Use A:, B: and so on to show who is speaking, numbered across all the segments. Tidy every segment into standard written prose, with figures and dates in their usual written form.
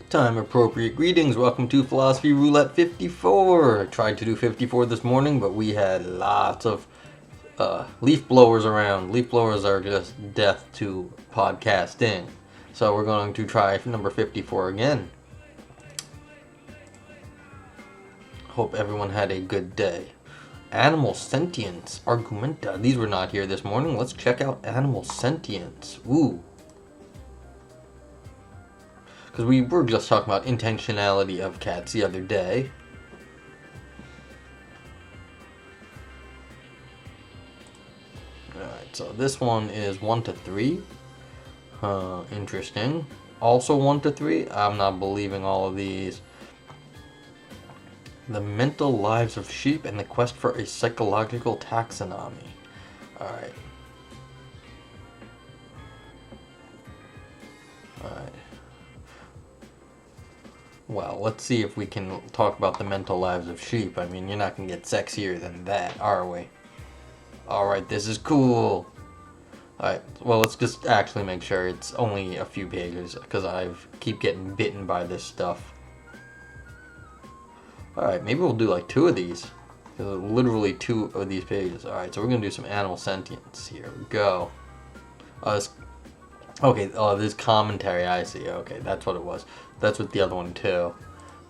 A: Time appropriate greetings. Welcome to Philosophy Roulette 54. Tried to do 54 this morning, but we had lots of leaf blowers around. Leaf blowers are just death to podcasting. So we're going to try number 54 again. Hope everyone had a good day. Animal sentience, argumenta. These were not here this morning. Let's check out animal sentience. Ooh. Because we were just talking about intentionality of cats the other day. Alright, so this one is 1 to 3. Interesting. Also 1 to 3. I'm not believing all of these. The mental lives of sheep and the quest for a psychological taxonomy. Alright. Alright. Well, let's see if we can talk about the mental lives of sheep. I mean, you're not going to get sexier than that, are we? Alright, this is cool. Alright, well, let's just actually make sure it's only a few pages, because I keep getting bitten by this stuff. Alright, maybe we'll do like 2 of these. Literally 2 of these pages. Alright, so we're going to do some animal sentience. Here we go. Okay, this commentary, I see. Okay, that's what it was. That's with the other one too.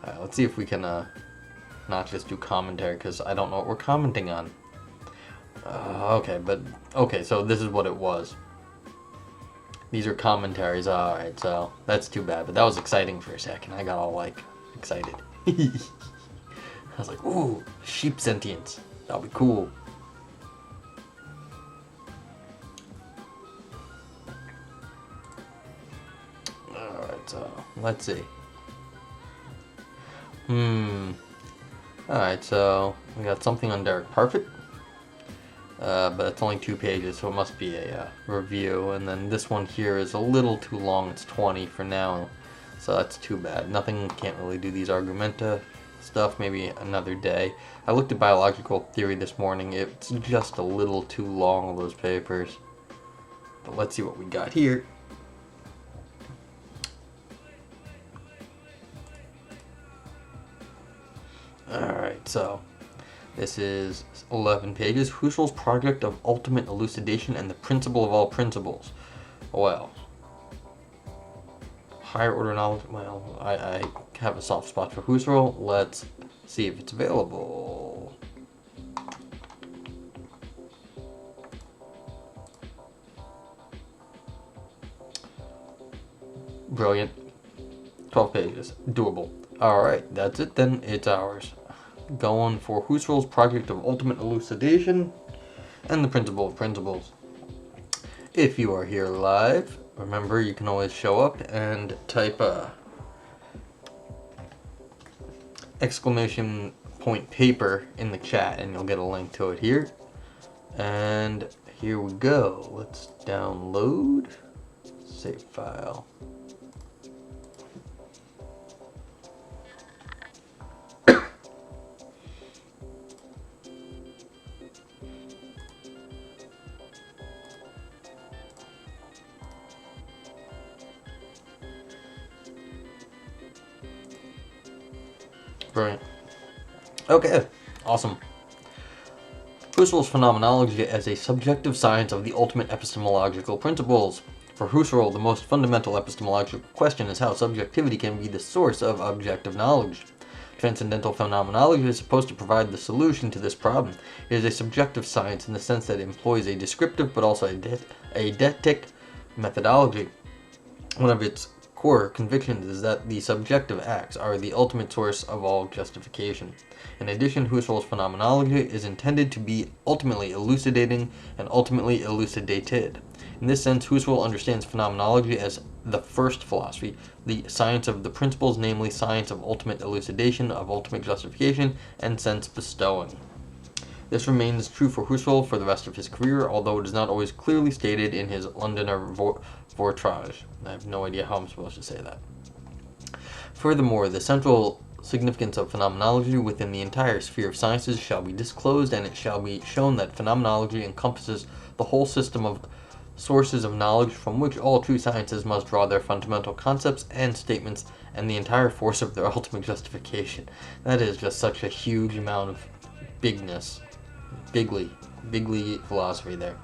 A: Alright, let's see if we can not just do commentary, because I don't know what we're commenting on. Okay, so this is what it was. These are commentaries. Alright, so that's too bad, but that was exciting for a second. I got all like excited. I was like, ooh, sheep sentience. That'll be cool. Alright, so let's see. Alright, so we got something on Derek Parfit. But it's only 2 pages, so it must be a review. And then this one here is a little too long. It's 20 for now, so that's too bad. Nothing, can't really do these argumenta stuff. Maybe another day. I looked at biological theory this morning. It's just a little too long, those papers. But let's see what we got here. Alright, so this is 11 pages. Husserl's project of ultimate elucidation and the principle of all principles. Well, higher order knowledge. Well, I have a soft spot for Husserl. Let's see if it's available. Brilliant. 12 pages. Doable. Alright, that's it then. It's ours. Going for Husserl's project of ultimate elucidation and the principle of principles. If you are here live, remember you can always show up and type exclamation point paper in the chat and you'll get a link to it here. And here we go. Let's download. Save file. Brilliant. Okay, awesome. Husserl's phenomenology as a subjective science of the ultimate epistemological principles. For Husserl, the most fundamental epistemological question is how subjectivity can be the source of objective knowledge. Transcendental phenomenology is supposed to provide the solution to this problem. It is a subjective science in the sense that it employs a descriptive but also a eidetic methodology. One of its core convictions is that the subjective acts are the ultimate source of all justification. In addition, Husserl's phenomenology is intended to be ultimately elucidating and ultimately elucidated. In this sense, Husserl understands phenomenology as the first philosophy, the science of the principles, namely science of ultimate elucidation, of ultimate justification, and sense bestowing. This remains true for Husserl for the rest of his career, although it is not always clearly stated in his Londoner Vortrage. I have no idea how I'm supposed to say that. Furthermore, the central significance of phenomenology within the entire sphere of sciences shall be disclosed, and it shall be shown that phenomenology encompasses the whole system of sources of knowledge from which all true sciences must draw their fundamental concepts and statements and the entire force of their ultimate justification. That is just such a huge amount of bigness. Bigly philosophy there.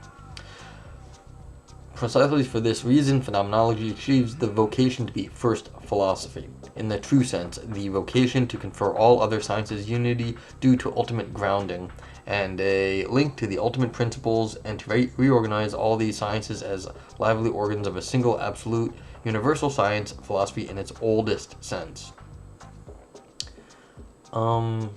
A: Precisely for this reason, phenomenology achieves the vocation to be first philosophy. In the true sense, the vocation to confer all other sciences unity due to ultimate grounding, and a link to the ultimate principles, and to reorganize all these sciences as lively organs of a single absolute universal science, philosophy in its oldest sense. I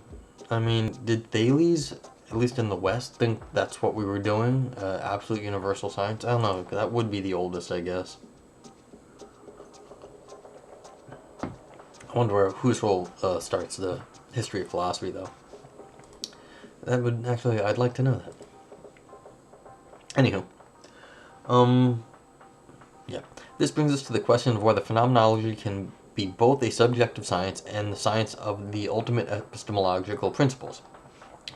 A: mean, did Thales, at least in the West, think that's what we were doing? Absolute universal science? I don't know, that would be the oldest, I guess. I wonder where Husserl starts the history of philosophy, though. That would actually, I'd like to know that. Anywho, yeah. This brings us to the question of whether phenomenology can be both a subjective science and the science of the ultimate epistemological principles.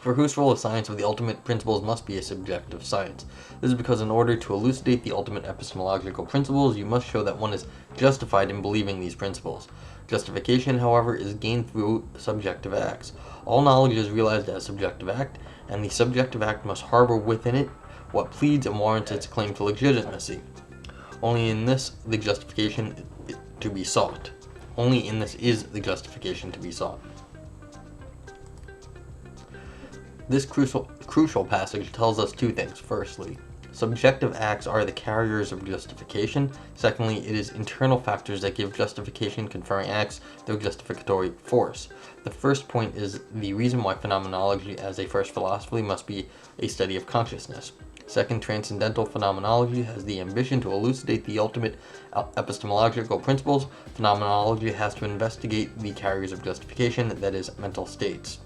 A: For Husserl, a science of the ultimate principles must be a subjective science. This is because in order to elucidate the ultimate epistemological principles, you must show that one is justified in believing these principles. Justification, however, is gained through subjective acts. All knowledge is realized as subjective act, and the subjective act must harbor within it what pleads and warrants its claim to legitimacy. Only in this the justification to be sought. Only in this is the justification to be sought. This crucial passage tells us two things. Firstly, subjective acts are the carriers of justification. Secondly, it is internal factors that give justification conferring acts their justificatory force. The first point is the reason why phenomenology as a first philosophy must be a study of consciousness. Second, transcendental phenomenology has the ambition to elucidate the ultimate epistemological principles. Phenomenology has to investigate the carriers of justification, that is, mental states.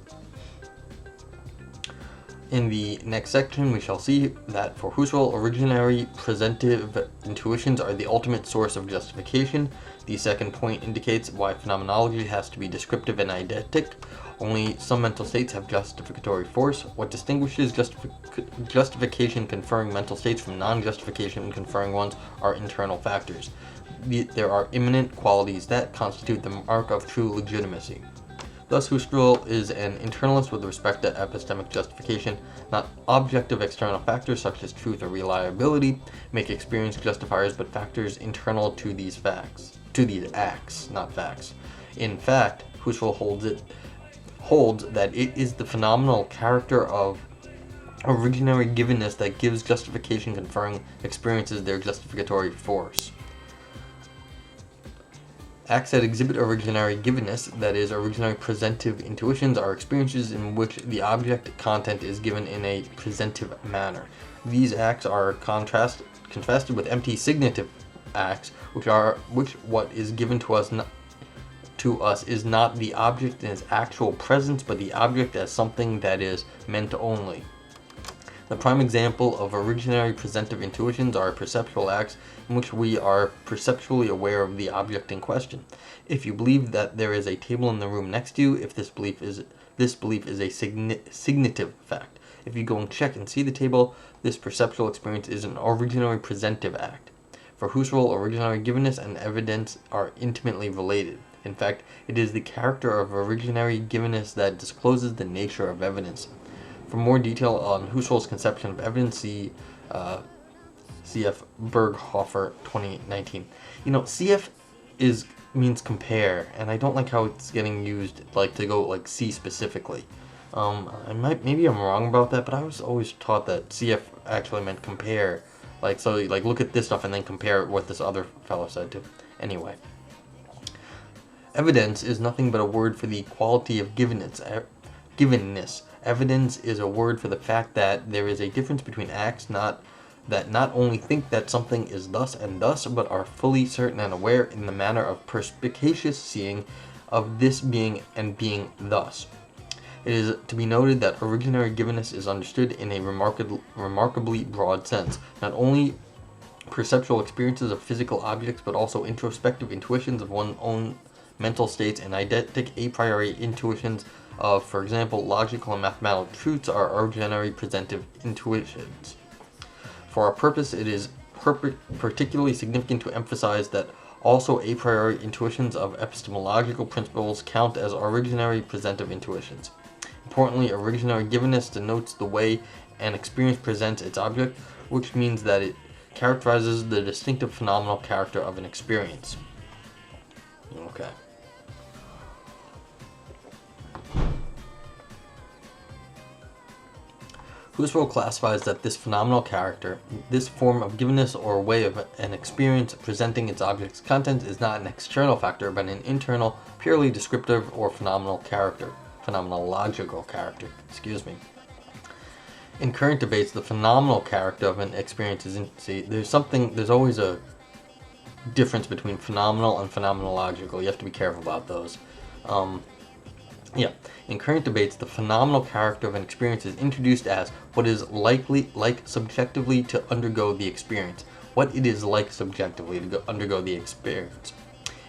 A: In the next section, we shall see that for Husserl, originary presentive intuitions are the ultimate source of justification. The second point indicates why phenomenology has to be descriptive and eidetic. Only some mental states have justificatory force. What distinguishes justification conferring mental states from non-justification conferring ones are internal factors. There are immanent qualities that constitute the mark of true legitimacy. Thus, Husserl is an internalist with respect to epistemic justification. Not objective external factors such as truth or reliability make experience justifiers, but factors internal to these acts, not facts. In fact, Husserl holds that it is the phenomenal character of originary givenness that gives justification conferring experiences their justificatory force. Acts that exhibit originary givenness, that is, originary presentive intuitions, are experiences in which the object content is given in a presentive manner. These acts are contrasted with empty signative acts, which what is given to us is not the object in its actual presence, but the object as something that is meant only. The prime example of originary presentive intuitions are perceptual acts in which we are perceptually aware of the object in question. If you believe that there is a table in the room next to you, if this belief is a signative fact. If you go and check and see the table, this perceptual experience is an originary presentive act. For Husserl, originary givenness and evidence are intimately related. In fact, it is the character of originary givenness that discloses the nature of evidence. For more detail on Husserl's conception of evidence, see CF Berghofer 2019. CF means compare, and I don't like how it's getting used to go C specifically. Maybe I'm wrong about that, but I was always taught that CF actually meant compare. Look at this stuff and then compare what this other fellow said to. Anyway. Evidence is nothing but a word for the quality of givenness. Evidence is a word for the fact that there is a difference between acts that not only think that something is thus and thus, but are fully certain and aware in the manner of perspicacious seeing of this being and being thus. It is to be noted that originary givenness is understood in a remarkably broad sense, not only perceptual experiences of physical objects, but also introspective intuitions of one's own mental states and eidetic a priori intuitions of, for example, logical and mathematical truths are originary presentive intuitions. For our purpose, it is particularly significant to emphasize that also a priori intuitions of epistemological principles count as originary presentive intuitions. Importantly, originary givenness denotes the way an experience presents its object, which means that it characterizes the distinctive phenomenal character of an experience. Okay. Husserl classifies that this phenomenal character, this form of givenness or way of an experience presenting its object's content, is not an external factor, but an internal, purely descriptive or phenomenological character. In current debates, the phenomenal character of an experience is there's always a difference between phenomenal and phenomenological. You have to be careful about those. In current debates, the phenomenal character of an experience is introduced as what is like subjectively to undergo the experience. What it is like subjectively to undergo the experience.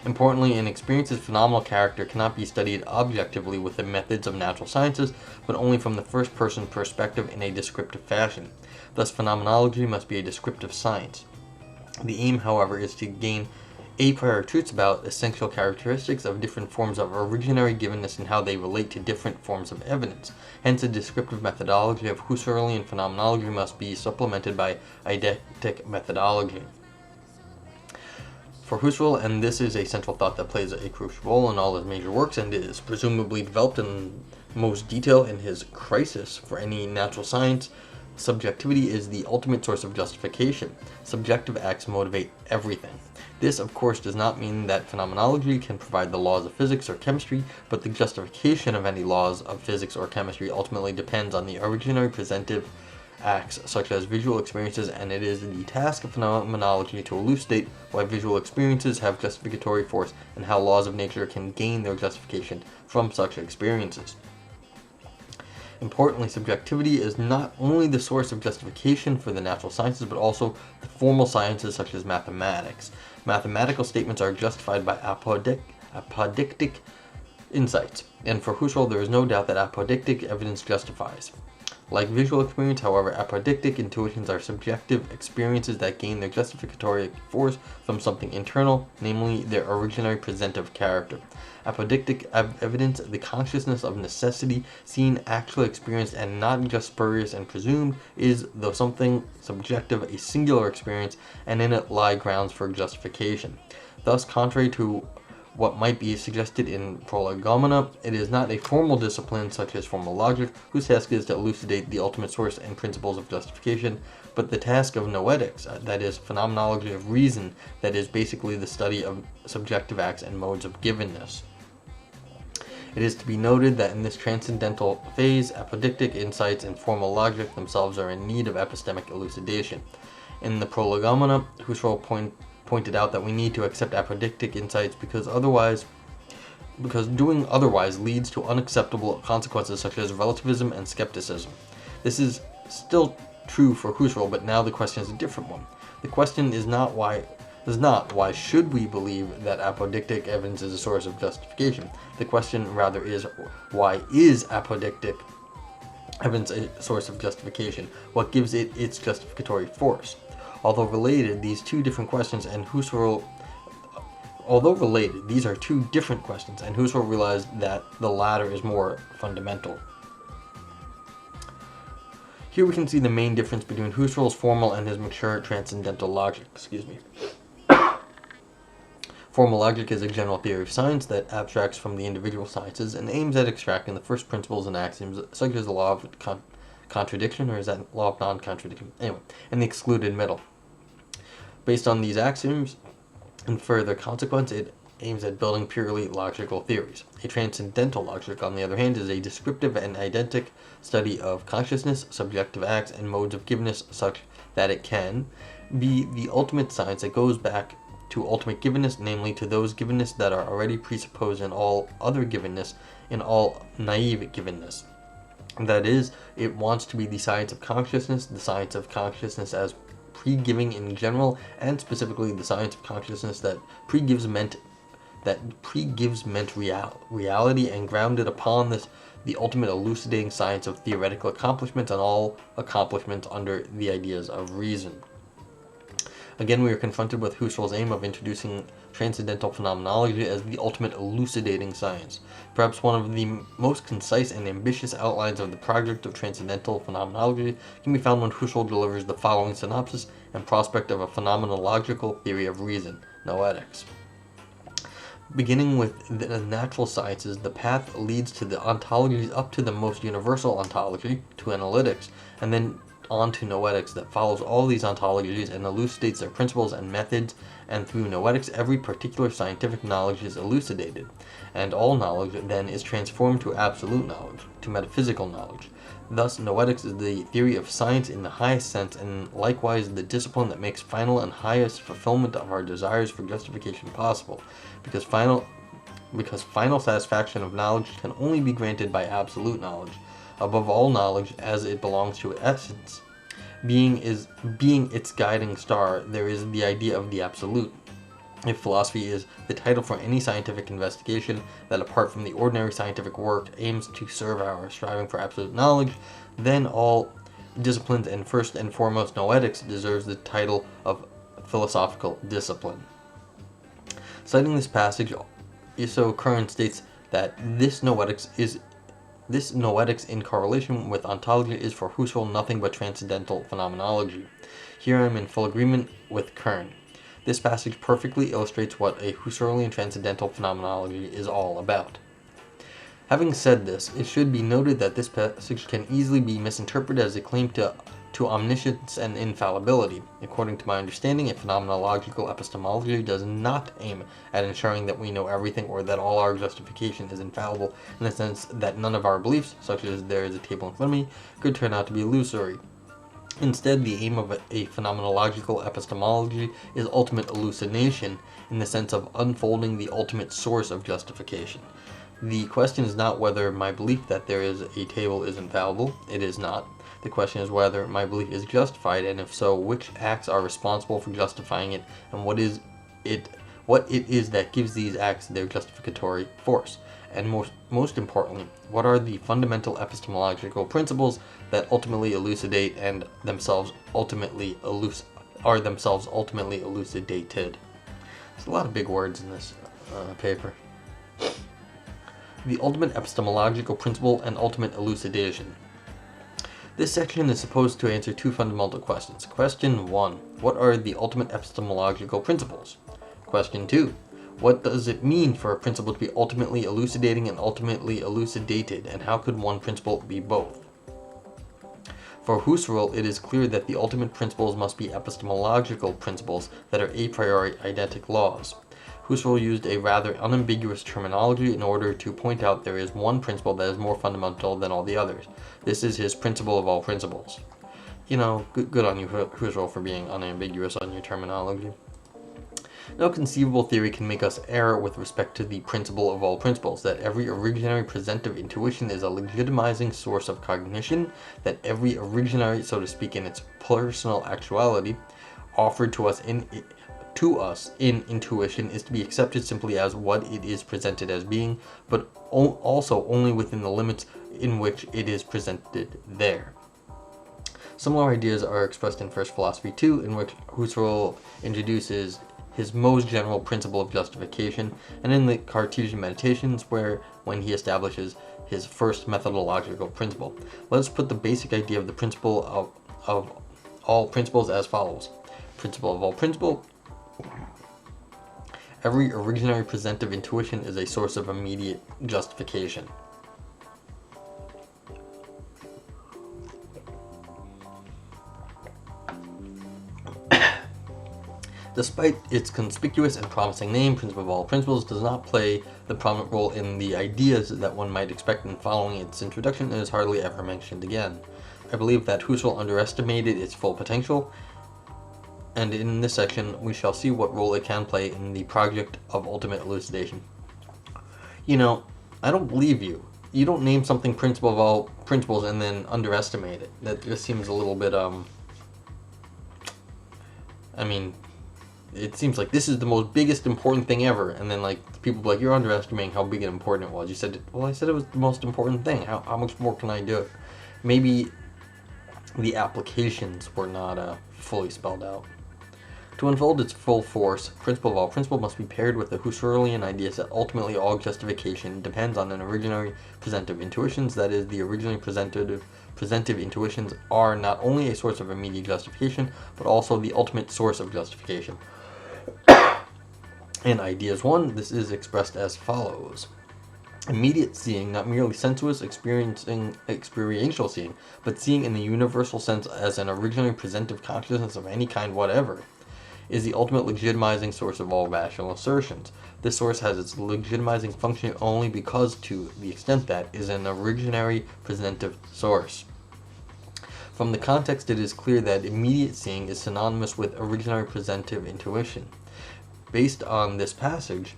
A: Importantly, an experience's phenomenal character cannot be studied objectively with the methods of natural sciences, but only from the first-person perspective in a descriptive fashion. Thus, phenomenology must be a descriptive science. The aim, however, is to gain a priori truths about essential characteristics of different forms of originary givenness and how they relate to different forms of evidence. Hence, a descriptive methodology of Husserlian phenomenology must be supplemented by eidetic methodology. For Husserl, and this is a central thought that plays a crucial role in all his major works and is presumably developed in most detail in his Crisis for any natural science, subjectivity is the ultimate source of justification. Subjective acts motivate everything. This, of course, does not mean that phenomenology can provide the laws of physics or chemistry, but the justification of any laws of physics or chemistry ultimately depends on the originary presentive acts such as visual experiences, and it is the task of phenomenology to elucidate why visual experiences have justificatory force and how laws of nature can gain their justification from such experiences. Importantly, subjectivity is not only the source of justification for the natural sciences, but also the formal sciences such as mathematics. Mathematical statements are justified by apodictic insights, and for Husserl there is no doubt that apodictic evidence justifies. Like visual experience, however, apodictic intuitions are subjective experiences that gain their justificatory force from something internal, namely their originary presentive character. Apodictic evidence, the consciousness of necessity, seen, actually experienced, and not just spurious and presumed, is, though something subjective, a singular experience, and in it lie grounds for justification. Thus, contrary to what might be suggested in Prolegomena, it is not a formal discipline such as formal logic, whose task is to elucidate the ultimate source and principles of justification, but the task of noetics, that is, phenomenology of reason, that is basically the study of subjective acts and modes of givenness. It is to be noted that in this transcendental phase, apodictic insights and formal logic themselves are in need of epistemic elucidation. In the Prolegomena, Husserl pointed out that we need to accept apodictic insights because doing otherwise leads to unacceptable consequences such as relativism and skepticism. This is still true for Husserl, but now the question is a different one. The question is not why should we believe that apodictic evidence is a source of justification. The question rather is why is apodictic evidence a source of justification? What gives it its justificatory force? Although related, these are two different questions, and Husserl realized that the latter is more fundamental. Here we can see the main difference between Husserl's formal and his mature transcendental logic. Formal logic is a general theory of science that abstracts from the individual sciences and aims at extracting the first principles and axioms such as the law of contradiction, or is that law of non-contradiction? Anyway, and the excluded middle. Based on these axioms, in further consequence, it aims at building purely logical theories. A transcendental logic, on the other hand, is a descriptive and eidetic study of consciousness, subjective acts, and modes of givenness such that it can be the ultimate science that goes back to ultimate givenness, namely to those givenness that are already presupposed in all other givenness, in all naive givenness. That is, it wants to be the science of consciousness as pre-giving in general, and specifically the science of consciousness that pre-gives meant reality and grounded upon this, the ultimate elucidating science of theoretical accomplishments and all accomplishments under the ideas of reason. Again, we are confronted with Husserl's aim of introducing transcendental phenomenology as the ultimate elucidating science. Perhaps one of the most concise and ambitious outlines of the project of transcendental phenomenology can be found when Husserl delivers the following synopsis and prospect of a phenomenological theory of reason, noetics. Beginning with the natural sciences, the path leads to the ontologies up to the most universal ontology, to analytics, and then on to noetics that follows all these ontologies and elucidates their principles and methods, and through noetics every particular scientific knowledge is elucidated, and all knowledge then is transformed to absolute knowledge, to metaphysical knowledge. Thus, noetics is the theory of science in the highest sense, and likewise the discipline that makes final and highest fulfillment of our desires for justification possible, because final satisfaction of knowledge can only be granted by absolute knowledge. Above all knowledge, as it belongs to essence, being its guiding star, there is the idea of the absolute. If philosophy is the title for any scientific investigation that, apart from the ordinary scientific work, aims to serve our striving for absolute knowledge, then all disciplines, and first and foremost noetics, deserves the title of philosophical discipline. Citing this passage, Isso Curran states that this noetics in correlation with ontology is for Husserl nothing but transcendental phenomenology. Here I am in full agreement with Curran. This passage perfectly illustrates what a Husserlian transcendental phenomenology is all about. Having said this, it should be noted that this passage can easily be misinterpreted as a claim to omniscience and infallibility. According to my understanding, a phenomenological epistemology does not aim at ensuring that we know everything or that all our justification is infallible, in the sense that none of our beliefs, such as there is a table in front of me, could turn out to be illusory. Instead, the aim of a phenomenological epistemology is ultimate elucidation, in the sense of unfolding the ultimate source of justification. The question is not whether my belief that there is a table is infallible. It is not. The question is whether my belief is justified, and if so, which acts are responsible for justifying it, and what it is that gives these acts their justificatory force. And most importantly, what are the fundamental epistemological principles that ultimately elucidate and themselves ultimately elucidated. There's a lot of big words in this paper. The ultimate epistemological principle and ultimate elucidation. This section is supposed to answer two fundamental questions. Question 1. What are the ultimate epistemological principles? Question 2. What does it mean for a principle to be ultimately elucidating and ultimately elucidated, and how could one principle be both? For Husserl, it is clear that the ultimate principles must be epistemological principles that are a priori eidetic laws. Husserl used a rather unambiguous terminology in order to point out there is one principle that is more fundamental than all the others. This is his principle of all principles. You know, good on you, Husserl, for being unambiguous on your terminology. No conceivable theory can make us err with respect to the principle of all principles, that every originary presentive intuition is a legitimizing source of cognition, that every originary, so to speak, in its personal actuality, offered to us in intuition is to be accepted simply as what it is presented as being, but also only within the limits in which it is presented there. Similar ideas are expressed in First Philosophy 2, in which Husserl introduces his most general principle of justification, and in the Cartesian Meditations, when he establishes his first methodological principle. Let us put the basic idea of the principle of all principles as follows. Principle of all principle. Every originary presentive intuition is a source of immediate justification. Despite its conspicuous and promising name, Principle of All Principles does not play the prominent role in the ideas that one might expect in following its introduction, and is hardly ever mentioned again. I believe that Husserl underestimated its full potential, and in this section we shall see what role it can play in the project of ultimate elucidation. You know, I don't believe you. You don't name something Principle of All Principles and then underestimate it. That just seems a little bit, it seems like this is the most biggest important thing ever, and then like people be like, you're underestimating how big and important it was. You said, I said it was the most important thing. How much more can I do? Maybe the applications were not fully spelled out. To unfold its full force, principle of all principle must be paired with the Husserlian ideas that ultimately all justification depends on an originary presentive intuitions, that is, the originally presentive intuitions are not only a source of immediate justification, but also the ultimate source of justification. In Ideas 1, this is expressed as follows. Immediate seeing, not merely sensuous experiential seeing, but seeing in the universal sense as an originally presentive consciousness of any kind whatever, is the ultimate legitimizing source of all rational assertions. This source has its legitimizing function only because, to the extent that, is an originary presentive source. From the context, it is clear that immediate seeing is synonymous with originary presentive intuition. Based on this passage,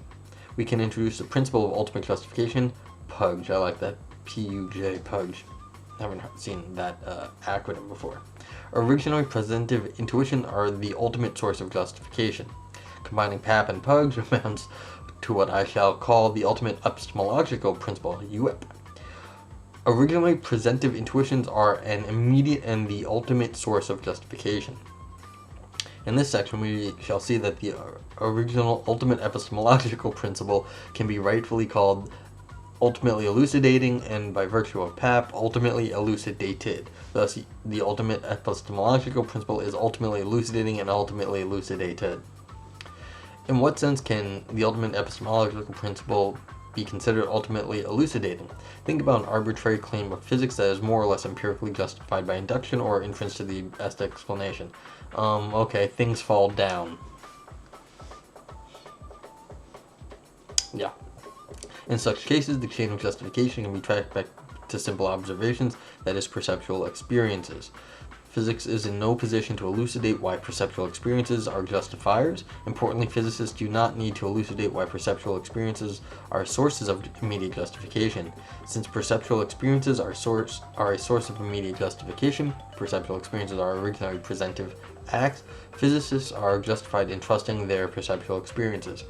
A: we can introduce the principle of ultimate justification, PUJ. I like that, P-U-J, PUJ. I haven't seen that acronym before. Originally presentive intuition are the ultimate source of justification. Combining PAP and PUJ amounts to what I shall call the ultimate epistemological principle, UEP. Originally presentive intuitions are an immediate and the ultimate source of justification. In this section, we shall see that the original ultimate epistemological principle can be rightfully called ultimately elucidating, and by virtue of PAP, ultimately elucidated. Thus, the ultimate epistemological principle is ultimately elucidating and ultimately elucidated. In what sense can the ultimate epistemological principle be considered ultimately elucidating? Think about an arbitrary claim of physics that is more or less empirically justified by induction or inference to the best explanation. Okay, things fall down. Yeah. In such cases, the chain of justification can be tracked back to simple observations, that is, perceptual experiences. Physics is in no position to elucidate why perceptual experiences are justifiers. Importantly, physicists do not need to elucidate why perceptual experiences are sources of immediate justification. Since perceptual experiences are a source of immediate justification, perceptual experiences are originally presentive acts, physicists are justified in trusting their perceptual experiences.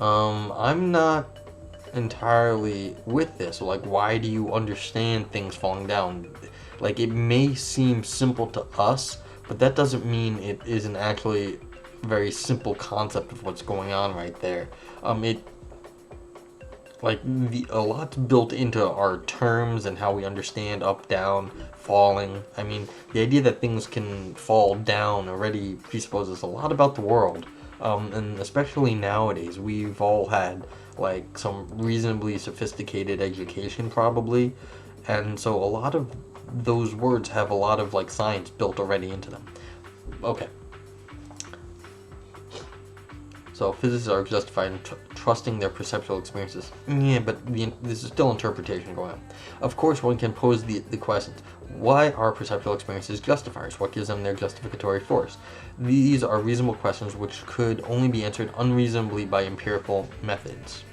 A: I'm not entirely with this. Like, why do you understand things falling down? Like, it may seem simple to us, but that doesn't mean it isn't actually a very simple concept of what's going on right there. A lot's built into our terms and how we understand up, down, falling. I mean, the idea that things can fall down already presupposes a lot about the world. And especially nowadays, we've all had like some reasonably sophisticated education probably, and so a lot of those words have a lot of like science built already into them. Okay. So physicists are justified in trusting their perceptual experiences. Yeah, but this is still interpretation going on. Of course, one can pose the questions. Why are perceptual experiences justifiers? What gives them their justificatory force? These are reasonable questions which could only be answered unreasonably by empirical methods.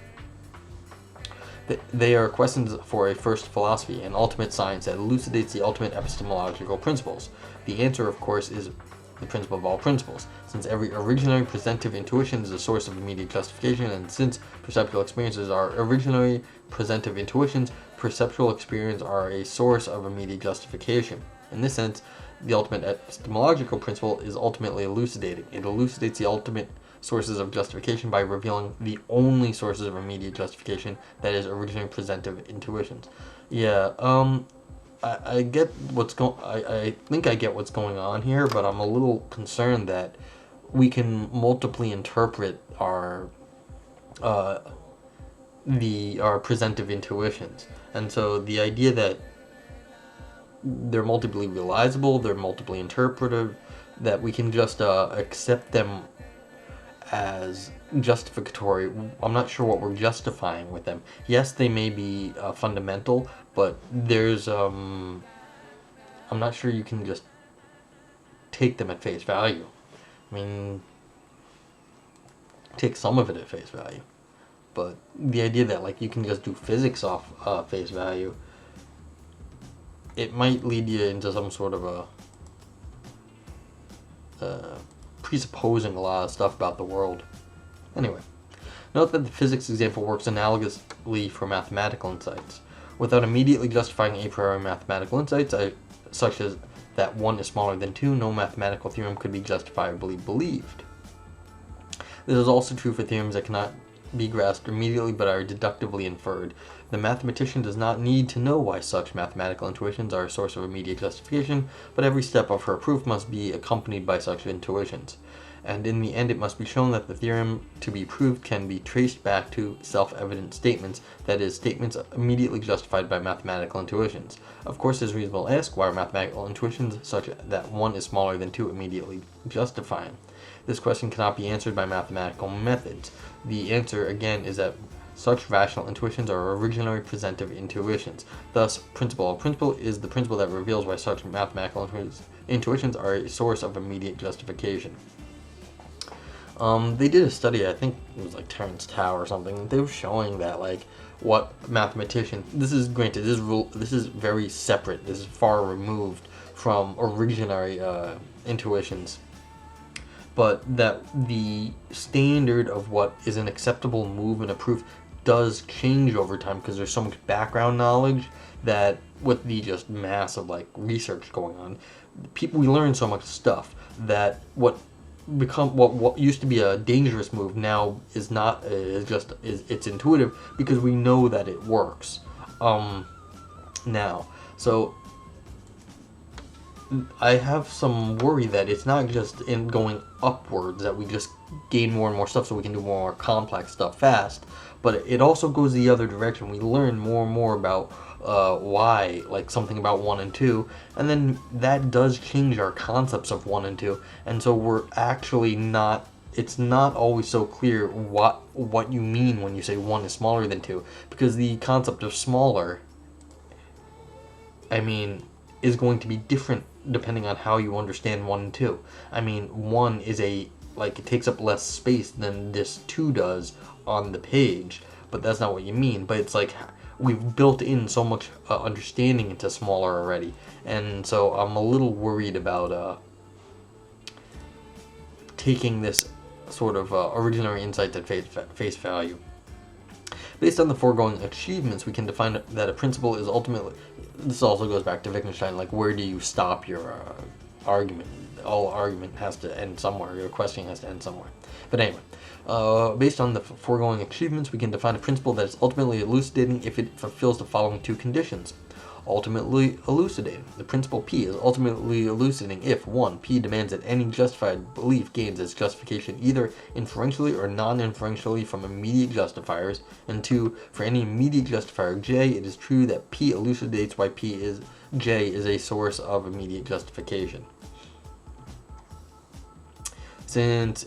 A: They are questions for a first philosophy, an ultimate science that elucidates the ultimate epistemological principles. The answer, of course, is the principle of all principles. Since every originary presentive intuition is a source of immediate justification, and since perceptual experiences are originary presentive intuitions, perceptual experiences are a source of immediate justification. In this sense, the ultimate epistemological principle is ultimately elucidating. It elucidates the ultimate sources of justification by revealing the only sources of immediate justification, that is, originally presentive intuitions. Yeah, I get what's I think I get what's going on here, but I'm a little concerned that we can multiply interpret our presentive intuitions, and so the idea that they're multiply realizable, they're multiply interpretive, that we can just accept them as justificatory. I'm not sure what we're justifying with them. Yes, they may be fundamental, but there's I'm not sure you can just take them at face value. I mean, take some of it at face value, but the idea that like you can just do physics off face value, it might lead you into some sort of a presupposing a lot of stuff about the world. Anyway, note that the physics example works analogously for mathematical insights. Without immediately justifying a priori mathematical insights, such as that 1 is smaller than 2, no mathematical theorem could be justifiably believed. This is also true for theorems that cannot be grasped immediately but are deductively inferred. The mathematician does not need to know why such mathematical intuitions are a source of immediate justification, but every step of her proof must be accompanied by such intuitions. And in the end it must be shown that the theorem to be proved can be traced back to self-evident statements, that is, statements immediately justified by mathematical intuitions. Of course, it is reasonable to ask, why are mathematical intuitions such that 1 is smaller than 2 immediately justifying? This question cannot be answered by mathematical methods. The answer, again, is that such rational intuitions are originally presentive intuitions. Thus, principle of principle is the principle that reveals why such mathematical intuitions are a source of immediate justification. They did a study, I think it was like Terence Tao or something. They were showing that, like, what mathematicians, this is granted, this is very separate, this is far removed from originary intuitions, but that the standard of what is an acceptable move in a proof does change over time because there's so much background knowledge that with the just mass of like research going on, we learn so much stuff that what used to be a dangerous move now is not, it's intuitive because we know that it works now. So I have some worry that it's not just in going upwards that we just gain more and more stuff so we can do more complex stuff fast, but it also goes the other direction. We learn more and more about why, like something about 1 and 2, and then that does change our concepts of 1 and 2, and so we're actually not, it's not always so clear what you mean when you say 1 is smaller than 2, because the concept of smaller, I mean, is going to be different depending on how you understand 1 and 2. I mean, 1 is it takes up less space than this 2 does on the page, but that's not what you mean. But it's like we've built in so much understanding into smaller already, and so I'm a little worried about taking this sort of originary insight at face value. Based on the foregoing achievements, we can define that a principle is ultimately, this also goes back to Wittgenstein, like where do you stop your argument? All argument has to end somewhere, your questioning has to end somewhere. But anyway, based on the foregoing achievements, we can define a principle that is ultimately elucidating if it fulfills the following two conditions. Ultimately elucidating. The principle P is ultimately elucidating if 1. P demands that any justified belief gains its justification either inferentially or non-inferentially from immediate justifiers, and 2. For any immediate justifier J, it is true that P elucidates why J is a source of immediate justification. Since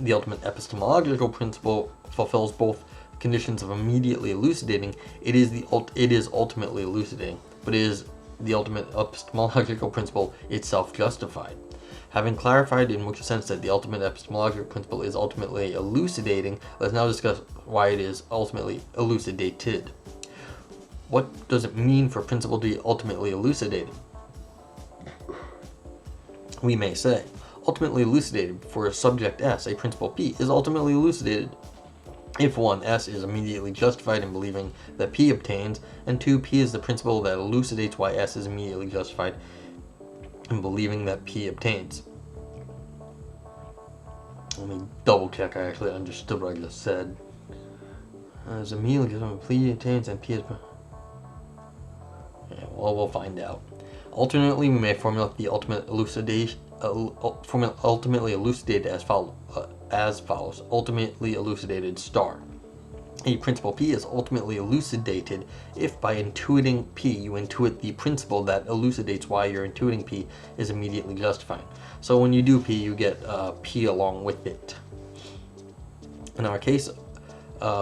A: the ultimate epistemological principle fulfills both conditions of immediately elucidating, it is ultimately elucidating, but is the ultimate epistemological principle itself justified. Having clarified in which sense that the ultimate epistemological principle is ultimately elucidating, let's now discuss why it is ultimately elucidated. What does it mean for a principle to be ultimately elucidated? We may say, ultimately elucidated for a subject S, a principle P, is ultimately elucidated if 1, S is immediately justified in believing that P obtains, and 2, P is the principle that elucidates why S is immediately justified in believing that P obtains. Let me double check I actually understood what I just said. As immediately justified P obtains and P is... Yeah, well, we'll find out. Alternately, we may formulate the ultimate elucidation, ultimately elucidated as follows. Ultimately elucidated star. A principle P is ultimately elucidated if by intuiting P you intuit the principle that elucidates why you're intuiting P is immediately justifying. So when you do P, you get P along with it. In our case,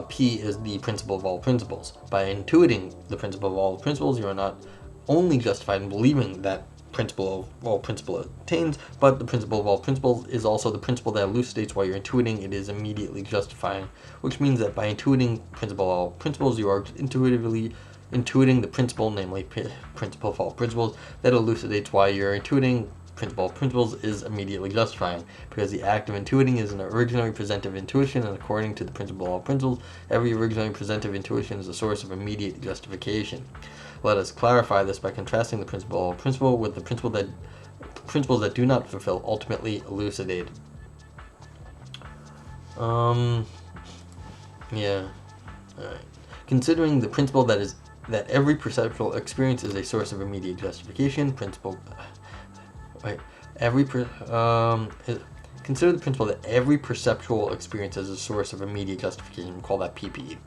A: P is the principle of all principles. By intuiting the principle of all principles, you are not only justified in believing that principle of all principle attains, but the principle of all principles is also the principle that elucidates why you're intuiting it is immediately justifying, which means that by intuiting principle of all principles, you are intuiting the principle, namely principle of all principles, that elucidates why you're intuiting principle of principles is immediately justifying, because the act of intuiting is an originally presentive intuition, and according to the principle of all principles, every originally presentive intuition is a source of immediate justification. Let us clarify this by contrasting the principle with the principles that do not fulfill, ultimately elucidated. Yeah. Alright. Considering the principle that every perceptual experience is a source of immediate justification, consider the principle that every perceptual experience is a source of immediate justification. We call that PPE.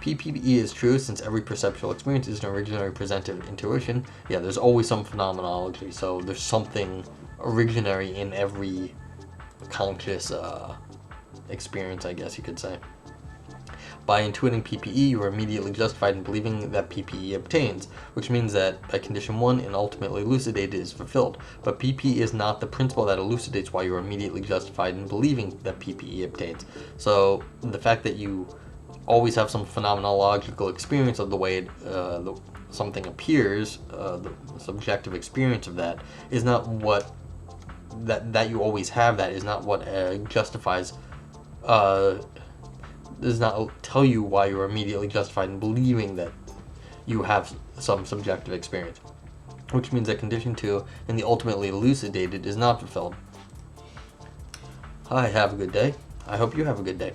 A: PPE is true since every perceptual experience is an originary presentive intuition. Yeah, there's always some phenomenology, so there's something originary in every conscious experience, I guess you could say. By intuiting PPE, you are immediately justified in believing that PPE obtains, which means that by condition 1, and ultimately elucidated, is fulfilled. But PPE is not the principle that elucidates why you are immediately justified in believing that PPE obtains. So the fact that you always have some phenomenological experience of the way something appears, the subjective experience of that, is not what that you always have. That is not what justifies. Does not tell you why you are immediately justified in believing that you have some subjective experience, which means that condition 2 and the ultimately elucidated is not fulfilled. Hi, have a good day. I hope you have a good day.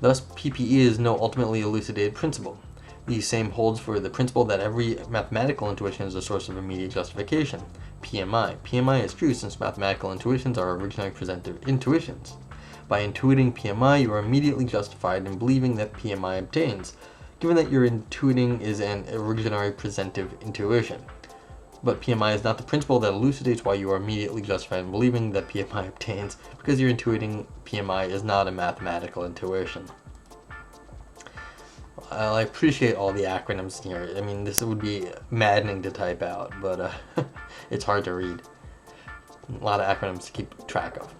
A: Thus, PPE is no ultimately elucidated principle. The same holds for the principle that every mathematical intuition is a source of immediate justification. PMI. PMI is true since mathematical intuitions are originally presentive intuitions. By intuiting PMI, you are immediately justified in believing that PMI obtains, given that your intuiting is an originary presentive intuition. But PMI is not the principle that elucidates why you are immediately justified in believing that PMI obtains, because your intuiting PMI is not a mathematical intuition. I appreciate all the acronyms here. I mean, this would be maddening to type out, but it's hard to read. A lot of acronyms to keep track of.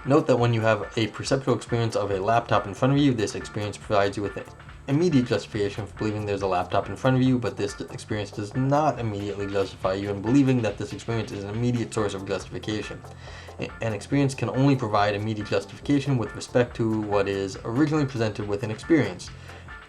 A: Note that when you have a perceptual experience of a laptop in front of you, this experience provides you with an immediate justification for believing there's a laptop in front of you, but this experience does not immediately justify you in believing that this experience is an immediate source of justification. An experience can only provide immediate justification with respect to what is originally presented with an experience.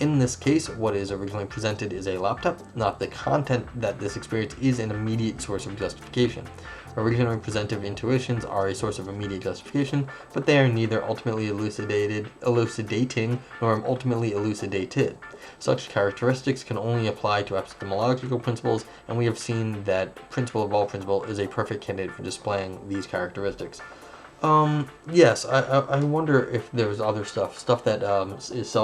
A: In this case, what is originally presented is a laptop, not the content that this experience is an immediate source of justification. Originally presentive intuitions are a source of immediate justification, but they are neither ultimately elucidating nor ultimately elucidated. Such characteristics can only apply to epistemological principles, and we have seen that principle of all principle is a perfect candidate for displaying these characteristics. Yes, I wonder if there's other stuff that is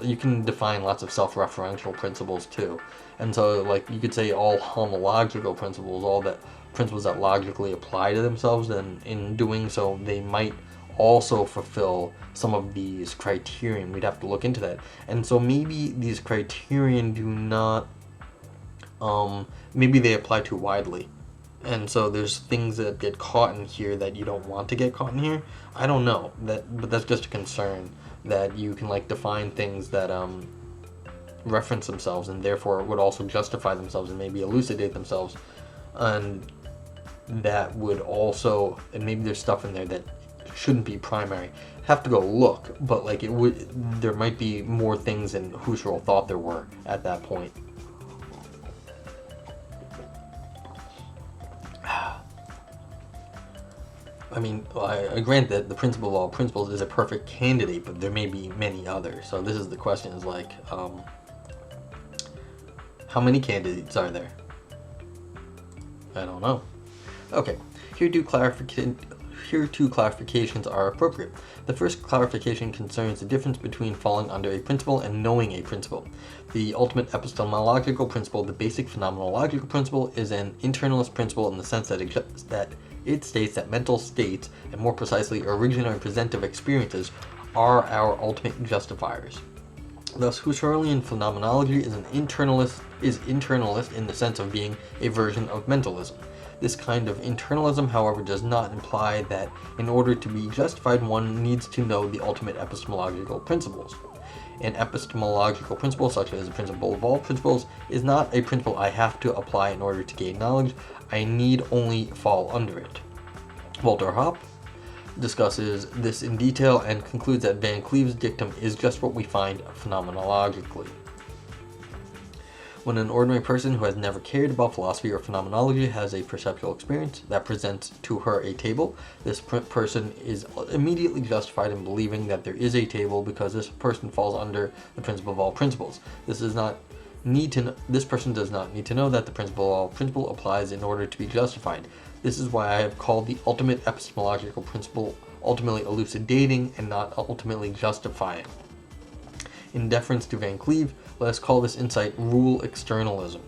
A: you can define lots of self-referential principles too. And so, like, you could say all homological principles, all that principles that logically apply to themselves, and in doing so, they might also fulfill some of these criterion. We'd have to look into that. And so maybe these criterion do not, maybe they apply too widely. And so there's things that get caught in here that you don't want to get caught in here. I don't know, but that's just a concern, that you can, like, define things that reference themselves and therefore would also justify themselves and maybe elucidate themselves, and that would also, and maybe there's stuff in there that shouldn't be primary. Have to go look, but like there might be more things than Husserl thought there were at that point. I mean, I grant that the principle of all principles is a perfect candidate, but there may be many others. So this is the question: is like, how many candidates are there? I don't know. Okay, here two clarifications are appropriate. The first clarification concerns the difference between falling under a principle and knowing a principle. The ultimate epistemological principle, the basic phenomenological principle, is an internalist principle in the sense that it states that mental states, and more precisely originary presentive experiences, are our ultimate justifiers. Thus, Husserlian phenomenology is internalist in the sense of being a version of mentalism. This kind of internalism, however, does not imply that in order to be justified, one needs to know the ultimate epistemological principles. An epistemological principle, such as the principle of all principles, is not a principle I have to apply in order to gain knowledge. I need only fall under it. Walter Hoppe discusses this in detail and concludes that Van Cleve's dictum is just what we find phenomenologically. When an ordinary person who has never cared about philosophy or phenomenology has a perceptual experience that presents to her a table, this person is immediately justified in believing that there is a table because this person falls under the principle of all principles. This person does not need to know that the principle of all principle applies in order to be justified. This is why I have called the ultimate epistemological principle ultimately elucidating and not ultimately justifying. In deference to Van Cleve, let us call this insight rule externalism.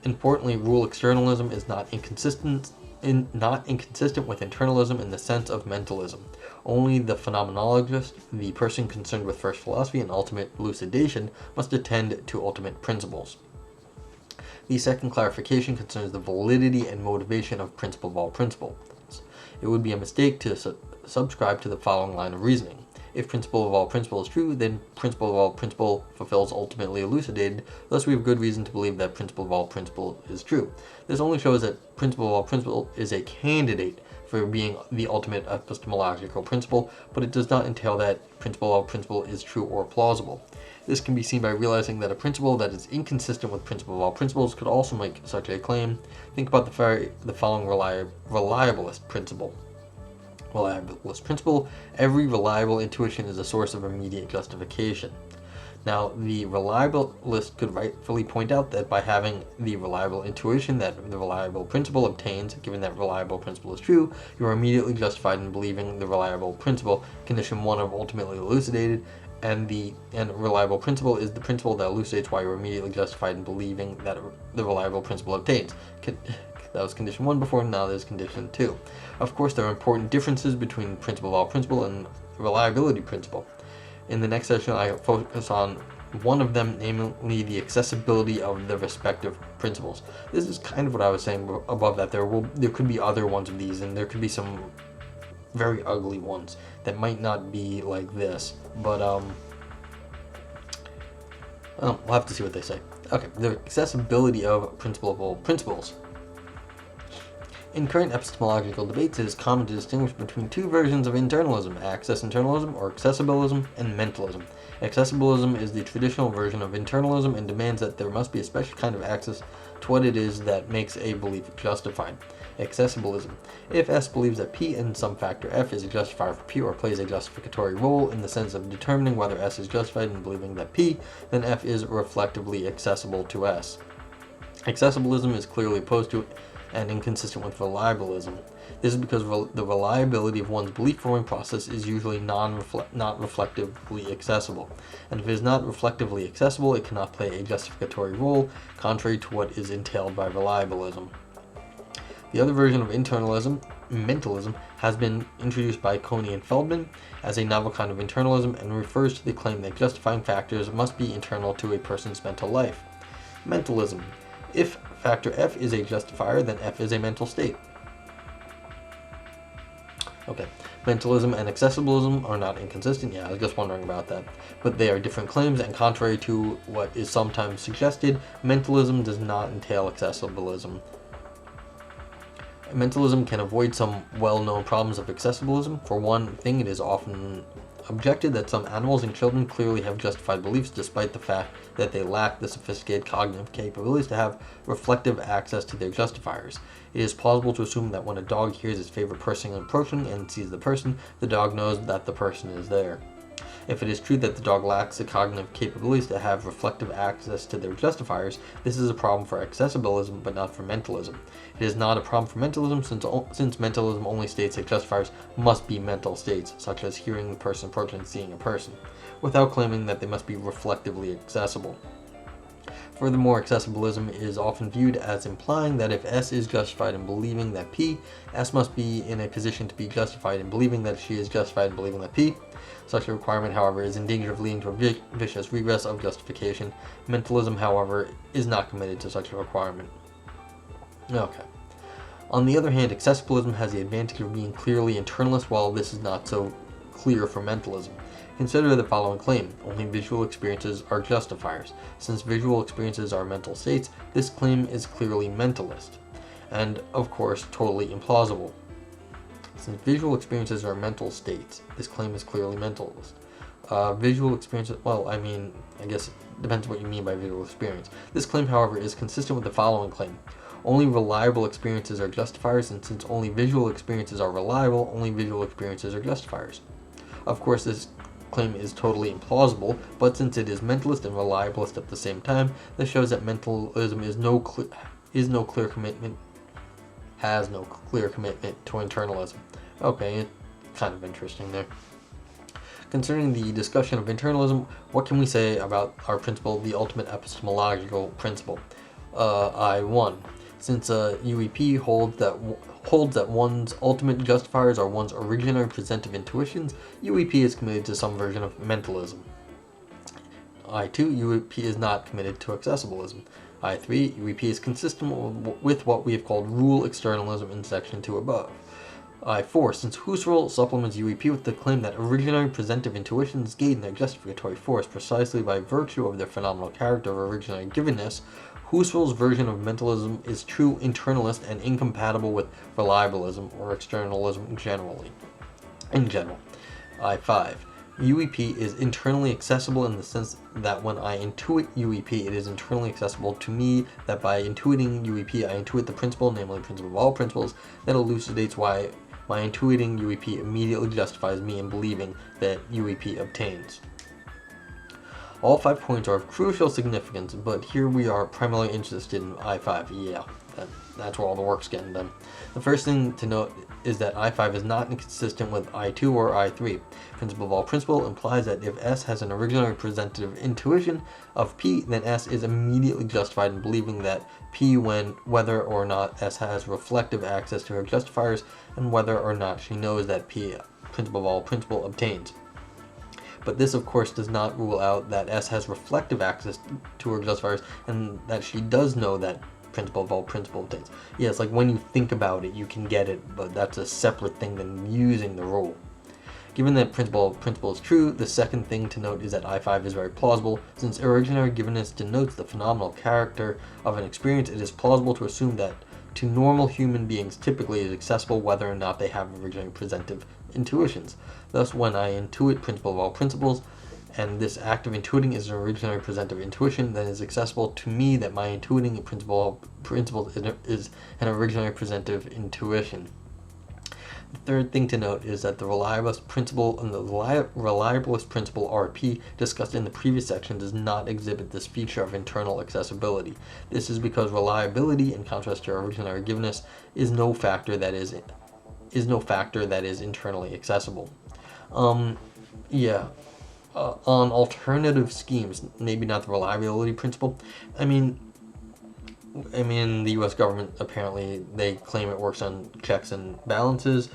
A: Importantly, rule externalism is not inconsistent with internalism in the sense of mentalism. Only the phenomenologist, the person concerned with first philosophy and ultimate elucidation, must attend to ultimate principles. The second clarification concerns the validity and motivation of principle of all principles. It would be a mistake to subscribe to the following line of reasoning. If principle of all principle is true, then principle of all principle fulfills ultimately elucidated, thus we have good reason to believe that principle of all principle is true. This only shows that principle of all principle is a candidate for being the ultimate epistemological principle, but it does not entail that principle of all principle is true or plausible. This can be seen by realizing that a principle that is inconsistent with principle of all principles could also make such a claim. Think about the following reliabilist principle. Every reliable intuition is a source of immediate justification. Now, the reliabilist could rightfully point out that by having the reliable intuition that the reliable principle obtains, given that reliable principle is true, you are immediately justified in believing the reliable principle, condition 1 of ultimately elucidated, and reliable principle is the principle that elucidates why you are immediately justified in believing that the reliable principle obtains. That was condition 1 before, now there's condition 2. Of course, there are important differences between principle of all principle and reliability principle. In the next session, I focus on one of them, namely the accessibility of the respective principles. This is kind of what I was saying above, that there could be other ones of these, and there could be some very ugly ones that might not be like this, but we'll have to see what they say. Okay, the accessibility of principle of all principles. In current epistemological debates, it is common to distinguish between two versions of internalism, access internalism or accessibilism, and mentalism. Accessibilism is the traditional version of internalism and demands that there must be a special kind of access to what it is that makes a belief justified. Accessibilism. If S believes that P and some factor F is a justifier for P or plays a justificatory role in the sense of determining whether S is justified in believing that P, then F is reflectively accessible to S. Accessibilism is clearly opposed to and inconsistent with reliabilism. This is because the reliability of one's belief-forming process is usually not reflectively accessible. And if it is not reflectively accessible, it cannot play a justificatory role, contrary to what is entailed by reliabilism. The other version of internalism, mentalism, has been introduced by Coney and Feldman as a novel kind of internalism and refers to the claim that justifying factors must be internal to a person's mental life. Mentalism. If factor F is a justifier, then F is a mental state. Okay, mentalism and accessibilism are not inconsistent. Yeah, I was just wondering about that. But they are different claims, and contrary to what is sometimes suggested, mentalism does not entail accessibilism. Mentalism can avoid some well-known problems of accessibilism. For one thing, it is often objected that some animals and children clearly have justified beliefs despite the fact that they lack the sophisticated cognitive capabilities to have reflective access to their justifiers. It is plausible to assume that when a dog hears its favorite person approaching and sees the person, the dog knows that the person is there. If it is true that the dog lacks the cognitive capabilities to have reflective access to their justifiers, this is a problem for accessibilism but not for mentalism. It is not a problem for mentalism since mentalism only states that justifiers must be mental states, such as hearing the person approach and seeing a person, without claiming that they must be reflectively accessible. Furthermore, accessibilism is often viewed as implying that if S is justified in believing that P, S must be in a position to be justified in believing that she is justified in believing that P. Such a requirement, however, is in danger of leading to a vicious regress of justification. Mentalism, however, is not committed to such a requirement. Okay. On the other hand, accessibilism has the advantage of being clearly internalist, while this is not so clear for mentalism. Consider the following claim: only visual experiences are justifiers. Since visual experiences are mental states, this claim is clearly mentalist, and, of course, totally implausible. Since visual experiences are mental states, this claim is clearly mentalist. Visual experience, well, I mean, I guess it depends what you mean by visual experience. This claim, however, is consistent with the following claim. Only reliable experiences are justifiers, and since only visual experiences are reliable, only visual experiences are justifiers. Of course, this claim is totally implausible, but since it is mentalist and reliabilist at the same time, this shows that mentalism has no clear commitment to internalism. Okay, it's kind of interesting there. Concerning the discussion of internalism, what can we say about our principle, the ultimate epistemological principle? I1. Since UEP holds that one's ultimate justifiers are one's originary presentive intuitions, UEP is committed to some version of mentalism. I2. UEP is not committed to accessibilism. I3. UEP is consistent with what we have called rule externalism in section 2 above. I4. Since Husserl supplements UEP with the claim that originary presentive intuitions gain their justificatory force precisely by virtue of their phenomenal character of originary givenness, Husserl's version of mentalism is true internalist and incompatible with reliabilism or externalism in general. I5. UEP is internally accessible in the sense that when I intuit UEP, it is internally accessible to me, that by intuiting UEP, I intuit the principle, namely the principle of all principles, that elucidates why my intuiting UEP immediately justifies me in believing that UEP obtains. All 5 points are of crucial significance, but here we are primarily interested in I5. Yeah, that's where all the work's getting done. The first thing to note is that I5 is not inconsistent with I2 or I3. Principle of all principle implies that if S has an originally presentative intuition of P, then S is immediately justified in believing that P whether or not S has reflective access to her justifiers and whether or not she knows that P, principle of all principle, obtains. But this, of course, does not rule out that S has reflective access to her justifiers and that she does know that principle of all principle obtains. Yeah, it's like when you think about it, you can get it, but that's a separate thing than using the rule. Given that principle of principle is true, the second thing to note is that I5 is very plausible. Since originary givenness denotes the phenomenal character of an experience, it is plausible to assume that to normal human beings typically is accessible whether or not they have originally presentive intuitions. Thus, when I intuit principle of all principles, and this act of intuiting is an originally presentive intuition, then it is accessible to me that my intuiting a principle of all principles is an originally presentive intuition. The third thing to note is that the reliabilist principle and the reliabilist principle RP discussed in the previous section does not exhibit this feature of internal accessibility. This is because reliability, in contrast to originary givenness, is no factor that is internally accessible. On alternative schemes, maybe not the reliability principle. I mean, the U.S. government, apparently, they claim it works on checks and balances.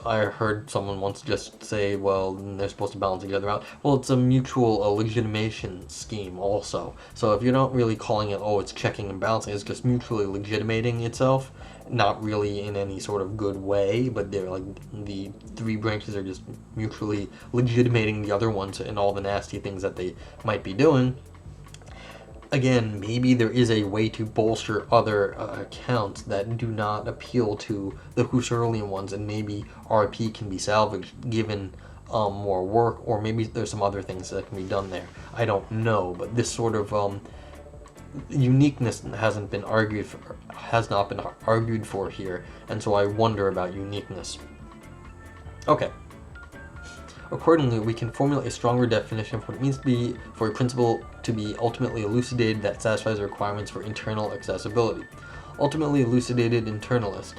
A: I heard someone once just say, well, they're supposed to balance each other out. Well, it's a mutual legitimation scheme also. So if you're not really calling it, it's checking and balancing, it's just mutually legitimating itself. Not really in any sort of good way, but they're like the three branches are just mutually legitimating the other ones and all the nasty things that they might be doing. Again, maybe there is a way to bolster other accounts that do not appeal to the Husserlian ones, and maybe RP can be salvaged given more work, or maybe there's some other things that can be done there. I don't know, but this sort of uniqueness has not been argued for here, and so I wonder about uniqueness. Okay. Accordingly, we can formulate a stronger definition of what it means to be for a principle to be ultimately elucidated that satisfies the requirements for internal accessibility. Ultimately elucidated internalist.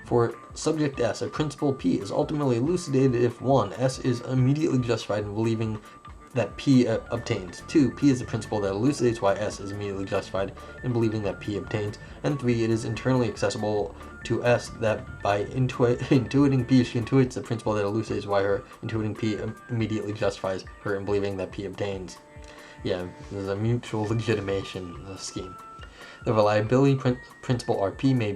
A: For subject S, a principle P is ultimately elucidated if 1. S is immediately justified in believing that P obtains. 2. P is the principle that elucidates why S is immediately justified in believing that P obtains. And 3. It is internally accessible to S that by intuiting P, she intuits the principle that elucidates why her intuiting P immediately justifies her in believing that P obtains. Yeah, there's a mutual legitimation scheme. The reliability principle RP may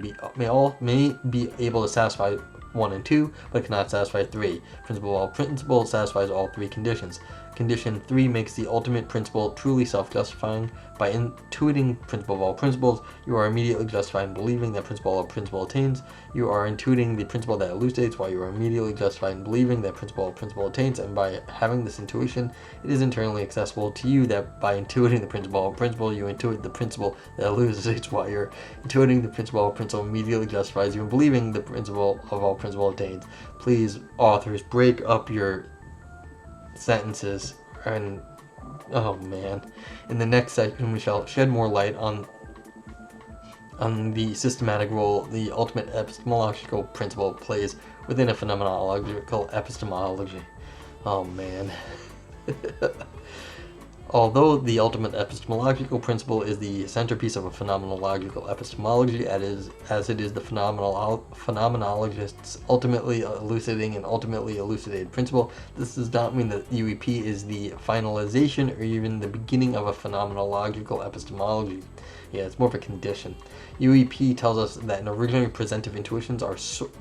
A: be able to satisfy 1 and 2, but cannot satisfy 3. Principle of all principle satisfies all 3 conditions. Condition 3 makes the ultimate principle truly self-justifying. By intuiting principle of all principles, you are immediately justified in believing that principle of principle attains. You are intuiting the principle that elucidates, while you are immediately justified in believing that principle of principle attains, and by having this intuition, it is internally accessible to you that by intuiting the principle of principle, you intuit the principle that elucidates, while you're intuiting the principle of principle immediately justifies you in believing the principle of all principle attains. Please, authors, break up your sentences. And oh man, in the next section we shall shed more light on the systematic role the ultimate epistemological principle plays within a phenomenological epistemology. Oh man. Although the ultimate epistemological principle is the centerpiece of a phenomenological epistemology, as it is the phenomenologist's ultimately elucidating and ultimately elucidated principle, this does not mean that UEP is the finalization or even the beginning of a phenomenological epistemology. Yeah, it's more of a condition. UEP tells us that an originally presentive intuitions are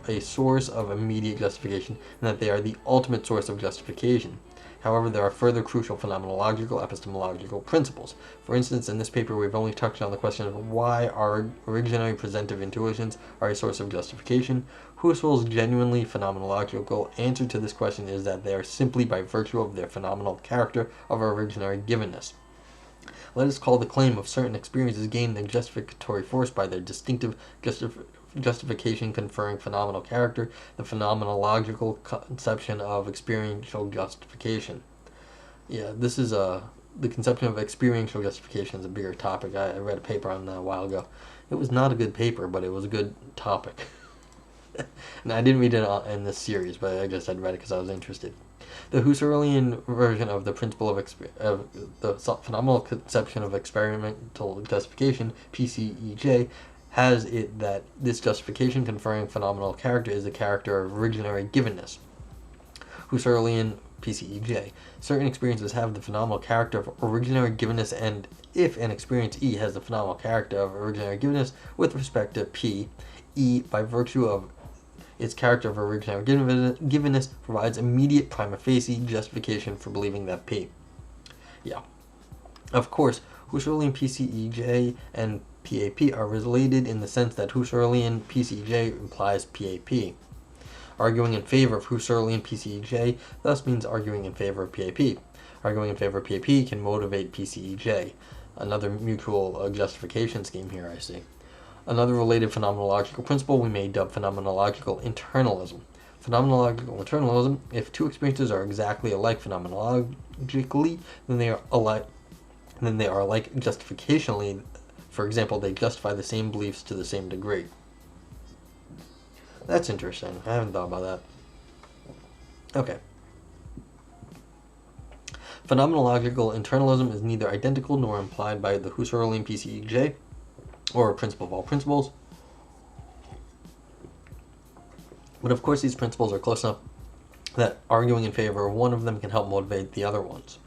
A: a source of immediate justification and that they are the ultimate source of justification. However, there are further crucial phenomenological epistemological principles. For instance, in this paper, we've only touched on the question of why our originally presentive intuitions are a source of justification. Husserl's genuinely phenomenological answer to this question is that they are simply by virtue of their phenomenal character of originary givenness. Let us call the claim of certain experiences gain their justificatory force by their distinctive justification conferring phenomenal character, the phenomenological conception of experiential justification. Yeah, this is the conception of experiential justification is a bigger topic. I read a paper on that a while ago. It was not a good paper, but it was a good topic. And I didn't read it in this series, but I guess I'd read it because I was interested. The Husserlian version of the principle of the phenomenal conception of experimental justification, PCEJ, has it that this justification conferring phenomenal character is the character of originary givenness. Husserlian PCEJ. Certain experiences have the phenomenal character of originary givenness, and if an experience E has the phenomenal character of originary givenness with respect to P, E, by virtue of its character of originary givenness, provides immediate prima facie justification for believing that P. Yeah. Of course, Husserlian PCEJ and PAP are related in the sense that Husserlian PCEJ implies PAP. Arguing in favor of Husserlian PCEJ thus means arguing in favor of PAP. Arguing in favor of PAP can motivate PCEJ. Another mutual justification scheme here, I see. Another related phenomenological principle we may dub phenomenological internalism. Phenomenological internalism, if two experiences are exactly alike phenomenologically, then they are alike justificationally. For example, they justify the same beliefs to the same degree. That's interesting. I haven't thought about that. Okay. Phenomenological internalism is neither identical nor implied by the Husserlian PCEJ or a principle of all principles. But of course these principles are close enough that arguing in favor of one of them can help motivate the other ones.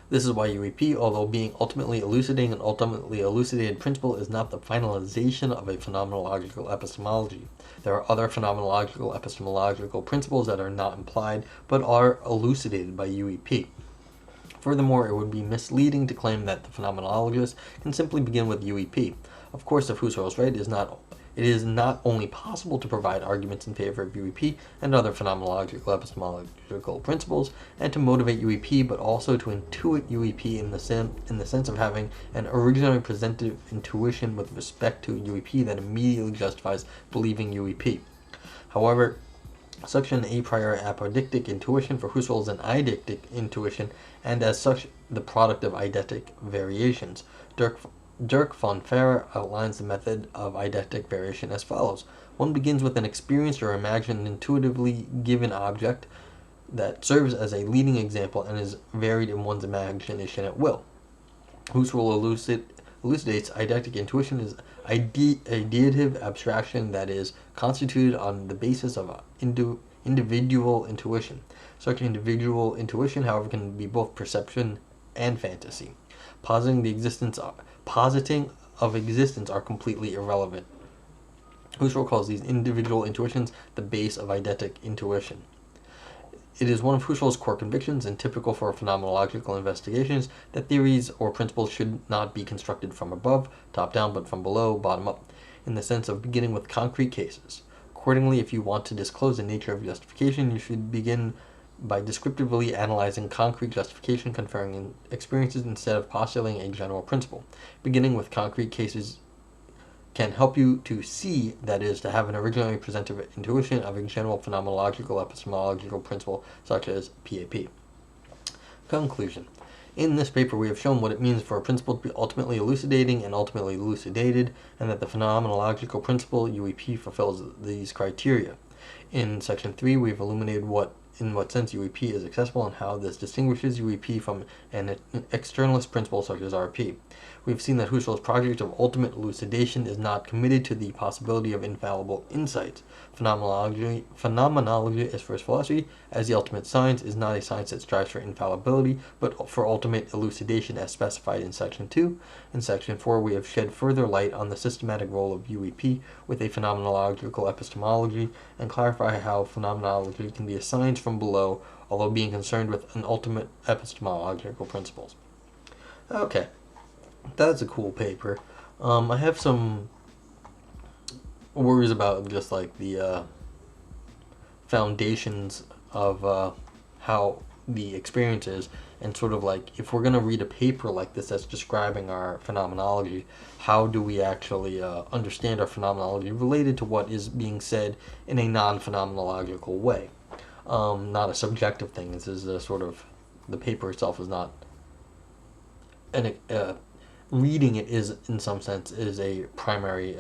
A: This is why UEP, although being ultimately elucidating an ultimately elucidated principle, is not the finalization of a phenomenological epistemology. There are other phenomenological epistemological principles that are not implied, but are elucidated by UEP. Furthermore, it would be misleading to claim that the phenomenologist can simply begin with UEP. Of course, if Husserl is right, it is not only possible to provide arguments in favor of UEP and other phenomenological epistemological principles, and to motivate UEP, but also to intuit UEP in the sense of having an originally presented intuition with respect to UEP that immediately justifies believing UEP. However, such an a priori apodictic intuition for Husserl is an eidictic intuition, and as such the product of eidetic variations. Dirk von Ferrer outlines the method of eidetic variation as follows. One begins with an experienced or imagined intuitively given object that serves as a leading example and is varied in one's imagination at will. Husserl elucidates eidetic intuition as a ideative abstraction that is constituted on the basis of individual intuition. Such individual intuition, however, can be both perception and fantasy. Positing of existence are completely irrelevant. Husserl calls these individual intuitions the base of eidetic intuition. It is one of Husserl's core convictions and typical for phenomenological investigations that theories or principles should not be constructed from above, top down, but from below, bottom up, in the sense of beginning with concrete cases. Accordingly, if you want to disclose the nature of justification, you should begin by descriptively analyzing concrete justification conferring experiences instead of postulating a general principle. Beginning with concrete cases can help you to see, that is, to have an originally presented intuition of a general phenomenological epistemological principle such as PAP. Conclusion. In this paper, we have shown what it means for a principle to be ultimately elucidating and ultimately elucidated, and that the phenomenological principle, UEP, fulfills these criteria. In section 3, we've illuminated in what sense UEP is accessible and how this distinguishes UEP from an externalist principle such as RP. We've seen that Husserl's project of ultimate elucidation is not committed to the possibility of infallible insights. Phenomenology is first philosophy, as the ultimate science is not a science that strives for infallibility, but for ultimate elucidation as specified in section 2. In section 4, we have shed further light on the systematic role of UEP with a phenomenological epistemology, and clarify how phenomenology can be a science from below, although being concerned with an ultimate epistemological principles. Okay, that's a cool paper. I have some worries about just like the foundations of how the experience is, and sort of like if we're going to read a paper like this that's describing our phenomenology, how do we actually understand our phenomenology related to what is being said in a non-phenomenological way, not a subjective thing. This is a sort of, the paper itself is not an reading it is in some sense is a primary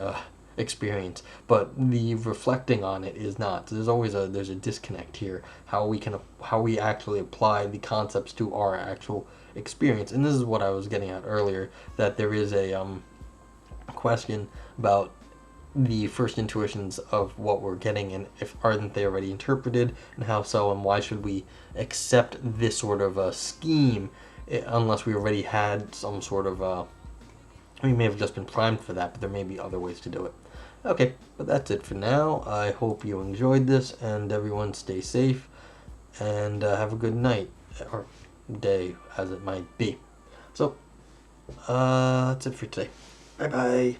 A: experience, but the reflecting on it is not. So there's a disconnect here. How we actually apply the concepts to our actual experience, and this is what I was getting at earlier. That there is a question about the first intuitions of what we're getting, and if aren't they already interpreted, and how so, and why should we accept this sort of a scheme unless we already had some sort of we may have just been primed for that, but there may be other ways to do it. Okay, but that's it for now. I hope you enjoyed this, and everyone stay safe, and have a good night, or day, as it might be. So, that's it for today. Bye-bye.